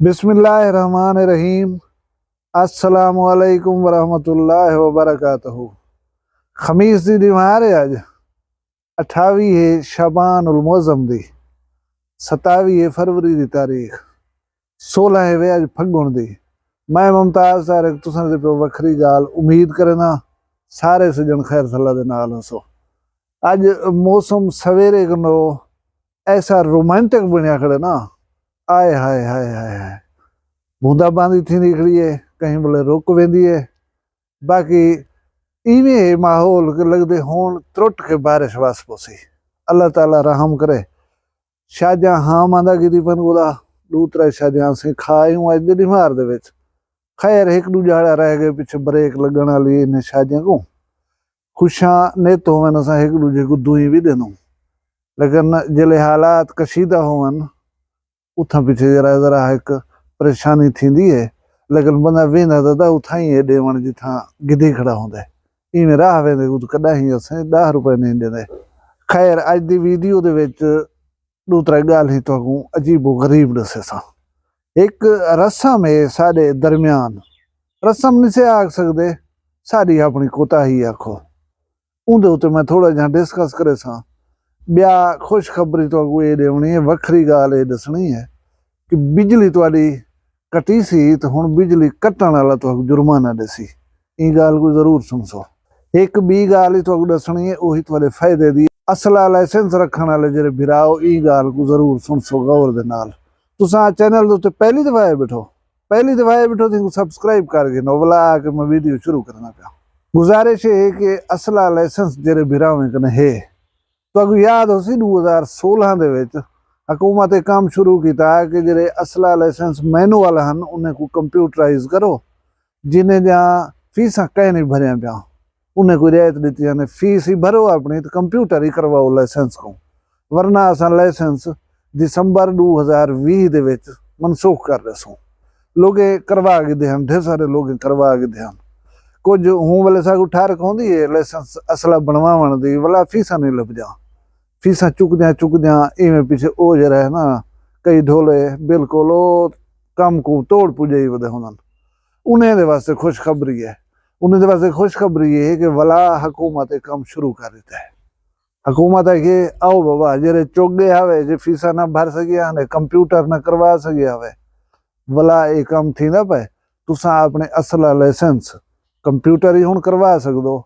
बिस्मिल्लाहिर्रहमानिर्रहीम। अस्सलामुअलैकुम वरहमतुल्लाहि वबरकातुहू। खमीस दी दीवार है अज 28 है शबान उल मुअज़्ज़म दी, 27 है फरवरी दी तारीख, 16 है वे अज फग्गुण दी। मैं मुमताज तारिक तुसां दे पे वखरी गाल उम्मीद करना सारे सजन खैर सल्ला दे नाल हसो। अज मौसम सवेरे को ऐसा रोमांटिक बनया खड़े ना, आए हाय हाय हाय हाय। बूंदाबांदी थी निकली है, कहीं बोले रुक वेंदी है, बाकी इवें माहौल के लगदे होण त्रुट के बारिश वास पोसी। अल्लाह ताला रहम करे। शाजा हाँ मांदा गिदी पन गुदा दूसरा शाजा से खायूं अज दी मार दे विच। खैर एक दू जाड़ा रह गए पिछे ब्रेक लगन वाली इन शाजा को खुशा ने तो मैं नसा एक दूजे को दुई भी देनू, लेकिन जिले हालात कशीदा होवन उथा पिछे जरा जरा एक परेशानी थींदी है। लेकिन बंदा वेंदा तो उथा ही है देवण जिथा गिदी खड़ा होंदा। इवें राह वेंदे तो कदा ही असें 10 रुपए नहीं देंदे। खैर अज दी वीडियो दे विच दूसरा गाल ही तो अजीबो गरीब दसे सा। एक रस्म है साडे दरम्यान, रस्म नहीं से आख सकदे, साडी अपनी कोताही आखो। उंदे उत्ते मैं थोड़ा जिहा डिस्कस करे सा। ब्या खुशखबरी तो ये देवनी है, वखरी गाल ये दसनी है कि बिजली तुहाडी कटी सी तो हुण बिजली कट्टण वाला तो जुर्माना देसी। ई गाल को जरूर सुनसो। एक बी गाल ही तो दसनी है, वही तुहाडे फायदे दी। असला लाइसेंस रखण वाले जेरे भिराओ ई गाल को जरूर सुनसो गौर दे नाल। तुसां चैनल दे उत्ते पहली दफा आए बैठो तो सब्सक्राइब करके नोवला आके मैं वीडियो शुरू करना पिया। गुजारिश है कि असला लाइसेंस जेरे भिरावें कने है तो याद हो सी 2016 दे विच हुकूमत काम शुरू किया कि जेरे असला लाइसेंस मैनुअल हन उन्हें को कंप्यूटराइज करो। जिन्हें जहाँ फीसा कहीं नहीं भरिया पिया उन्हें कोई रियायत दी जाने, फीस ही भरो अपनी तो कंप्यूटर ही करवाओ लाइसेंस को। वरना असा लाइसेंस दिसंबर 2020 दे विच मनसूख कर रहे सो। लोगे करवा के देन, ढेर सारे लोग करवा के देन। कुछ हूँ वाले सागू ठारक होंदी है लाइसेंस असला बनवावन दी, वाला फीसा नहीं लभ जा। फीसा चुकद्या इवें पीछे ओ जरा है ना कई ढोले बिल्कुल कम को तोड़ पुजे वदे होनन। उन्हें दे वास्ते खुशखबरी है, उन्हें दे वास्ते खुशखबरी है कि वला हुकूमत काम शुरू कर देता है। हुकूमत है कि आओ बाबा जेरे चोगे आवे जे फीसा ना भर सकिया ने कंप्यूटर ना करवा सकिया आवे वला ये काम थी ना पे तुसा अपने असला लाइसेंस कंप्यूटर ही हुण करवा सकदो,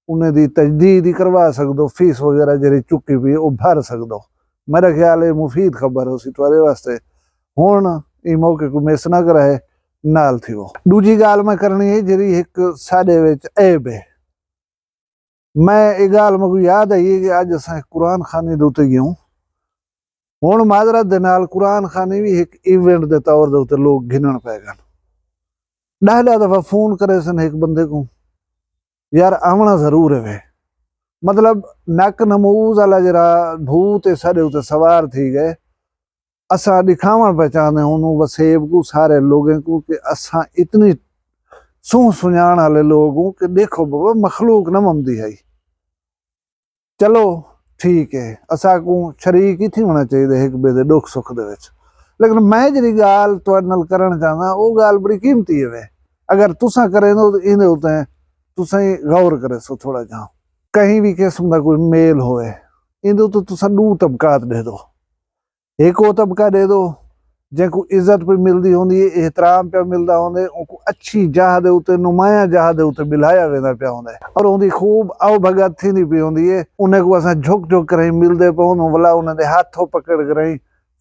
उन्हें दी तजदीद ही करवा सकदो, फीस वगैरह जेरी चुकी भी वो भर सकदो। मेरा ख्याल है मुफीद खबर हो सी तुहाडे वास्ते। हुण ई मौके को मिस ना करे नाल थी वो। दूजी गाल मैं करनी है जेरी एक साडे विच ऐब है। मैं ये गाल मेरे याद आई कि अज असां कुरान खानी दे उत्ते गयूं। हुण माजरत दे नाल कुरान खानी भी एक इवेंट दे तौर दे उत्ते लोग गिनण पै गए। 10 दफा फोन करे सन एक बंदे को, यार आवना जरूर है वे। मतलब नक नमूज वाला जरा भूत साडे उत्ते सवार थी गए। असा दिखावण पहचाने उन्होंने वसेब को सारे लोगों को कि असा इतनी सूह सुजान वाले लोग कि देखो बाबा मखलूक न ममदी है। चलो ठीक है, असा को शरीक ही थी होना चाहिए एक बे दे दुख सुख दे विच। लेकिन मैं जी गाल तुहाडे नाल करन चाहना वो गाल बड़ी कीमती है वे। अगर तुसा करे तो इहदे उत्ते तुसा ही गौर करे सो थोड़ा जा। कहीं भी किस्म का कोई मेल होए इहदे उत्ते तुसा दो तबकात दे दो। एक वो तबका दे दो जिनको इज्जत पे मिलती होंदी है, एहतराम पे मिलता होंदे, उनको अच्छी जाह दे उत्ते नुमाया जाह दे उत्ते बिलाया वेंदा पिया होंदा है और उनकी खूब आओ भगत थींदी पई होंदी है। उन्हें को असां झुक झुक करे मिलदे पवन वला उन्हें दे हाथों पकड़ करे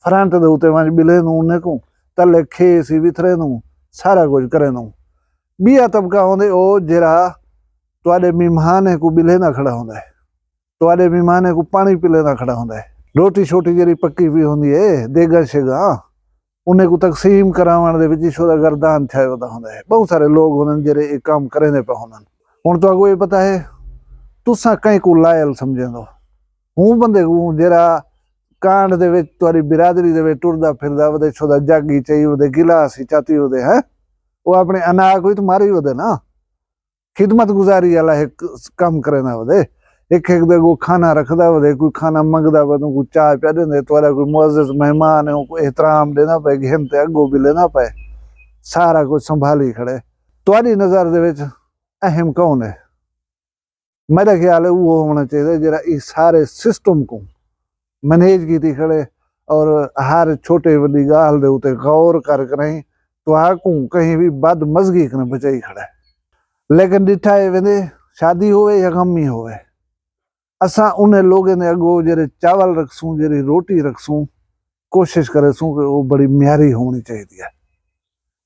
फ्रंट दे उत्ते वंज बिले नू उन्हें को तले खेस ही विथरे नू सारा कुछ करे नू। बिया तबका होंदे ओ जेरा तुहाडे मेहमाने को बिले ना खड़ा होंदा है, तुहाडे मेहमाने को पानी पिले ना खड़ा होंदा है। रोटी छोटी जेरी पक्की पई होंदी है देगा शेगा उन्हें को तकसीम करावण दे विच शोदा गर्दान थाया होंदा है। बहुत सारे लोग होंदे जेरे एक काम करेंदे पे होंदन। हुण तुहाको ये पता है तुसा कहीं को लायल समझेंदो। हूँ बंदे को जेरा कांड दे विच तुहाडी बिरादरी दे विच टुरदा फिरदा वदे शोदा जागी चाहिए वदे गिलास ही चाती वदे है वो अपने अनाक हुई तो मारी वदे ना खिदमत गुजारी वाला एक काम करे ना वदे। एक एक दे को खाना रखदा वे, कोई खाना मंगदा वे तो कोई चाय पिया देंदे, तुआरा कोई मुअज़्ज़िज़ मेहमान है उनको एहतराम देना पे, घेन ते अगो भी लेना पे, सारा कुछ संभाली खड़े। तुआरी नज़र दे विच अहम कौन है? मेरा ख्याल है वो होना चाहिए जरा इस सारे सिस्टम को मैनेज की खड़े और हर छोटे वड्डी गाल दे उते गौर कर करें तो आकू कहीं भी बद मजगी कने बचाई खड़े। लेकिन डिठा है वेंदे शादी होवे या गमी होवे, असा उन्हें लोगों ने अगो जरे चावल रखसूं, जरी रोटी रखसूं, कोशिश करे सूं कि वो बड़ी म्यारी होनी चाहिए है।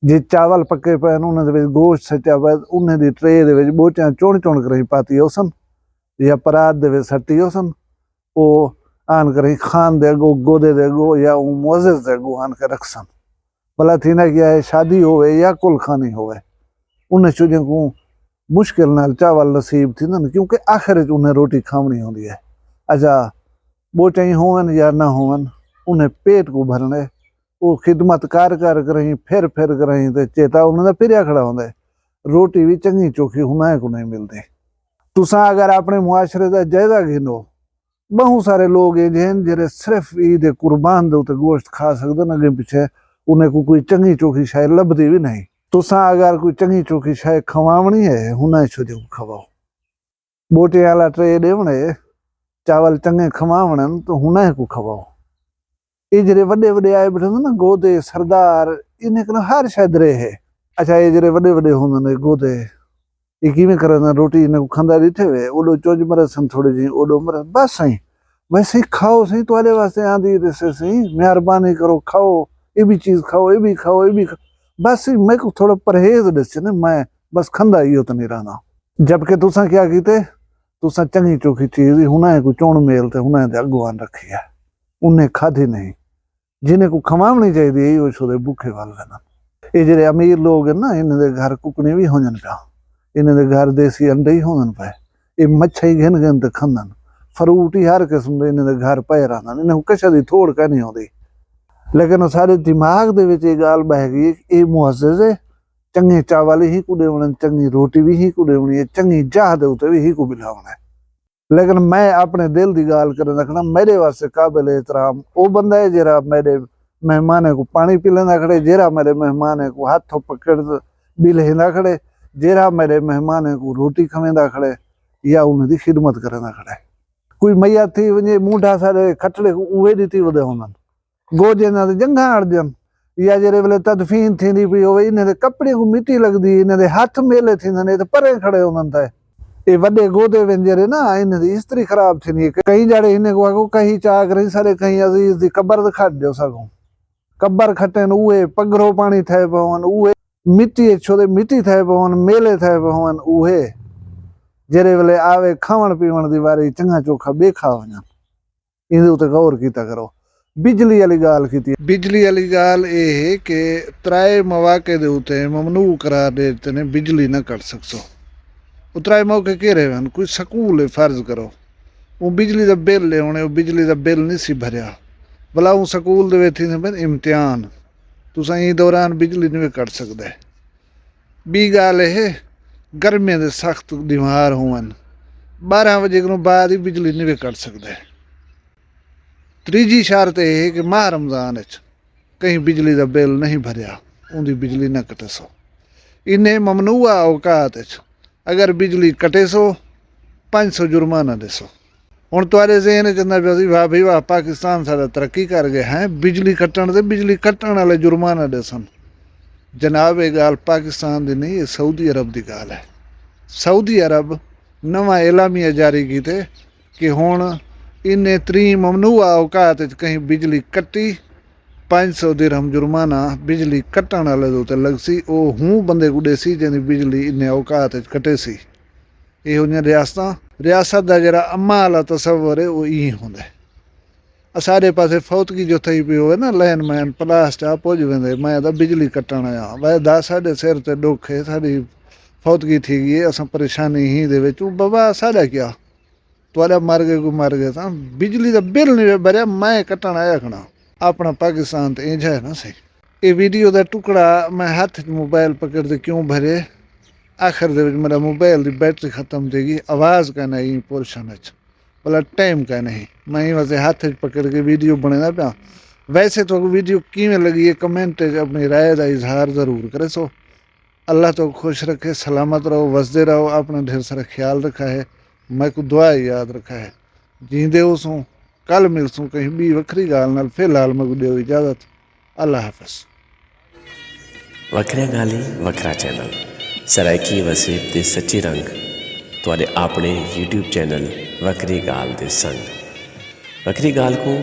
जे चावल पक्के पे उन्हें दे गोश्त सचा पे उन्हें दी ट्रे दे विच बोटियां चुण चुण कर पाती होसन या परात दे विच सट्टी होसन, वो आन कर खान दे अगो गोदे दे अगो या मुअज़्ज़िज़ दे अगो आन कर रखसन। भला थी ना क्या है शादी होवे या कुल खानी होवे, उन्हें चुजे को मुश्किल नाल चावल नसीब थी ना, क्योंकि आखिर उन्हें रोटी खावनी होती है। अच्छा बोचाई होवन या ना होवन उन्हें पेट को भरने वो खिदमत कर करें फिर करें तो चेता उन्हें फिर खड़ा होंगे, रोटी भी चंगी चोखी हुना को नहीं मिलती। तुसा अगर अपने मुआशरे का जायजा गिनो, बहुत सारे लोग हैं जिन जेरे सिर्फ ईद कुर्बान दे उते गोश्त खा सकते न, अगे पीछे उन्हें को कोई चंगी चोखी शाय लभदी भी नहीं। तुसा अगर कोई चंगी चोखी शाय खवावनी है हुना छो जो खवाओ, बोटे वाला ट्रे देवणे चावल चंगे खवावण तो हुना को खवाओ। ये जरे वड्डे वड्डे आए बैठे ना गोदे सरदार इन्हें कनो हर शायद रहे है। अच्छा ये जरे वड्डे वड्डे होंदे गोदे ये किवें करन रोटी इन्हें को खंदा दिथे वे ओडो चोज मरे सन थोड़ी जी ओडो मरे बस सही वैसे ही खाओ सही तुम्हारे वास्ते आंदी दसे सही मेहरबानी करो खाओ ये भी चीज खाओ ये भी खाओ ये भी बस मैं को थोड़ा परहेज दसे ना, मैं बस खंदा ही तो नहीं रहना। जबकि तुसा क्या कीते, तुसा चंगी चोखी चीज हुना को चोण मेल ते हुना दे अगवान रखी है, उन्हें खाधी नहीं। जिन्हें को खवावनी चाहिए वो छोड़े भूखे वाल ना। ये जेरे अमीर लोग है ना इन्हें दे घर कुकनी भी होजन पा, इन्हें दे घर देसी अंडे ही होजन पे, ये मच्छी घिन घिन ते खंदन, फ्रूट ही हर किस्म दे इन्हें दे घर पे रहना, इन्हें कशा दी थोड़ का नहीं होती। लेकिन सारे दिमाग दे विच ये गाल बह गई ये मुअज़्ज़िज़ है, चंगे चावल ही को देवण, चंगी रोटी भी ही को देवनी है, चंगी चाह दे उते भी ही को बिलावना है। लेकिन मैं अपने दिल की गाल कर रखना, मेरे वास्ते काबिल एहतराम वो बंदा है जरा मेरे मेहमान को पानी पी लेना खड़े, जरा मेरे मेहमान को हाथों पकड़ भी लेना खड़े, जरा मेरे मेहमान को रोटी खवेंदा खड़े या उन्हें खिदमत करना खड़े। कोई मैया थी वञे मूंढा सारे खटड़े उहे दी थी वदे होंदन गोजे ना जंगा अड़जन या जरे वेले तदफीन थींदी पई होवे इन्हें दे कपड़े को मिट्टी लगदी, इन्हें दे हथ मेले थींदन, ते परे खड़े होंदन ते ये वड्डे गोदे वेंजरे ना इन्हें दी इस्त्री खराब थींदी। कई जाड़े इन्हें को आगो कहीं चाक रही सारे कहीं अजीज दी कब्र दिखाड़ दियो सगो, कब्र खटन उहे पगरो पानी थे पवन उहे मिट्टी छोदे मिट्टी थे पवन मेले थे पवन उहे जरे वेले आवे खावण पीवण दी वारी चंगा चोखा बेखा वञन। इहदे उते गौर कीता करो। बिजली वाली गाल की, बिजली वाली गाल ये है कि त्राए मौके दे उते ममनू करार देते ने बिजली ना कट सकसो। उतराए मौके केरे वन कोई स्कूल है फर्ज करो वो बिजली का बिल ले आने, बिजली का बिल नहीं सी भरिया, भला वो स्कूल दे थी इम्तिहान तुसा ई दौरान बिजली नहीं कट सकते। बी गाल है गर्मियों के सख्त बीमार होवन 12 बजे को बाद ही बिजली नहीं कट सकते। तीजी शर्त यह है कि माह रमजान कहीं बिजली का बिल नहीं भरिया उनकी बिजली ना कटे सो। इन्हें ममनूआ औकात अगर बिजली कटे सो 500 जुर्माना देसो। हुण तुहाडे ज़हन च अंदर पिया वाह भाई वाह पाकिस्तान सारा तरक्की कर गया है, बिजली कट्टण ते बिजली कट्टण वाले जुर्माना देसन। जनाब ये गाल पाकिस्तान की नहीं, ये सऊदी अरब की गाल है। सऊदी अरब नवा एलामिया जारी कीते कि हुण इन्हें 3 ममनूआ औकात कहीं बिजली कट्टी 500 दिरहम जुर्माना बिजली कट्टण वाले उत्ते लगसी। वो हूँ बंदे को देसी जिंदी बिजली इन्हें औकात कटे सी। इहो रियासत का जरा अम्मा वाला तस्वर है वो ई होंगे। सारे पासे फौतगी जो थी पी हो ना लैन मैन प्लास्ट आ पुज वेंदे मैं तो बिजली कट्टण आया वै दस साढ़े सिर ते दुख है साड़ी फौतगी थी गई है अस परेशानी ही दे विच बाबा साढ़ा क्या तुआरा मर गए को मर गए बिजली का बिल नहीं भरिया मैं कट्टण आया खड़ा। अपना पाकिस्तान तो इंज है ना सही। ये वीडियो का टुकड़ा मैं हाथ मोबाइल पकड़ते क्यों भरे आखिर दे मेरा मोबाइल की बैटरी खत्म थी गई आवाज़ का नहीं पोर्शन भला टाइम का नहीं। मैं ही वैसे हाथ पकड़ के वीडियो बने पाया। वैसे तो वीडियो किमें लगी है कमेंट अपनी राय का इजहार ज़रूर करे। सो अल्लाह तो खुश रखे, सलामत रहो, वसदे रहो, अपना ढेर सारा ख्याल रखा है। मैं को दुआ याद रखा है। जींदे उसू कल मिलसूँ कहीं भी वखरी गाल नाल। फिलहाल मैं को दो इजाज़त। अल्लाह हाफिज़। वखरिया गाली वखरा चैनल सराइकी वसीब दे सच्चे रंग तुहाडे अपने यूट्यूब चैनल वखरी गाल दे संग। वखरी गाल को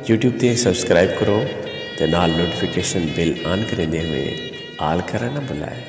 यूट्यूब ते सब्सक्राइब करो ते नाल नोटिफिकेशन बिल ऑन करेंदे हुए आल करना ना भुलाए।